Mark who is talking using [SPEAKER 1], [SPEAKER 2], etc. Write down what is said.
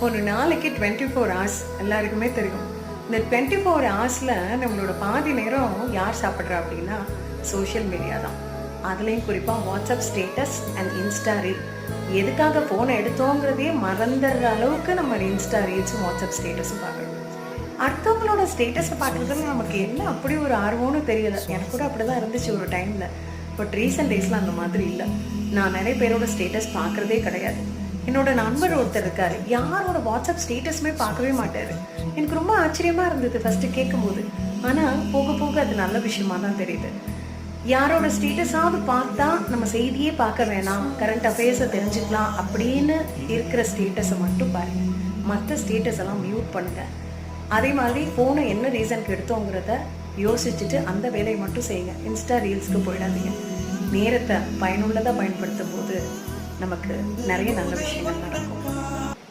[SPEAKER 1] ஒரு நாளைக்கு 24 ஹவர்ஸ் எல்லாருக்குமே தெரியும். இந்த 24 ஹவர்ஸில் நம்மளோட பாதி நேரம் யார் சாப்பிட்றா அப்படின்னா சோஷியல் மீடியா தான். அதுலேயும் குறிப்பாக WhatsApp status and Insta reel. எதுக்காக ஃபோனை எடுத்தோங்கிறதையே மறந்துடுற அளவுக்கு நம்ம இன்ஸ்டா ரீல்ஸும் வாட்ஸ்அப் ஸ்டேட்டஸும் பார்க்குறோம். அடுத்தவங்களோட ஸ்டேட்டஸை பார்க்குறதுல நமக்கு என்ன அப்படி ஒரு ஆர்வம்னு தெரியல. எனக்கு கூட அப்படி தான் இருந்துச்சு ஒரு டைமில். பட் ரீசெண்ட் டேஸில் அந்த மாதிரி இல்லை. நான் நிறைய பேரோட ஸ்டேட்டஸ் பார்க்குறதே கிடையாது. என்னோட நண்பர் ஒருத்தர் இருக்காரு, யாரோட வாட்ஸ்அப் ஸ்டேட்டஸுமே பார்க்கவே மாட்டாரு. எனக்கு ரொம்ப ஆச்சரியமா இருந்தது ஃபர்ஸ்ட் கேட்கும்போது. ஆனால் போக போக அது நல்ல விஷயமா தான் தெரியுது. யாரோட ஸ்டேட்டஸாவது பார்த்தா நம்ம செய்தியே பார்க்க வேணாம், கரண்ட் அஃபேர்ஸை தெரிஞ்சுக்கலாம் அப்படின்னு இருக்கிற ஸ்டேட்டஸை மட்டும் பாருங்க. மற்ற ஸ்டேட்டஸ் எல்லாம் மியூட் பண்ணுங்க. அதே மாதிரி ஃபோனை என்ன ரீசனுக்கு எடுத்தோங்கிறத யோசிச்சுட்டு அந்த வேலையை மட்டும் செய்யுங்க. இன்ஸ்டா ரீல்ஸ்க்கு போயிடாதீங்க. நேரத்தை பயனுள்ளதாக பயன்படுத்தும் போது நமக்கு நிறைய நல்ல விஷயங்கள் நடக்கும்.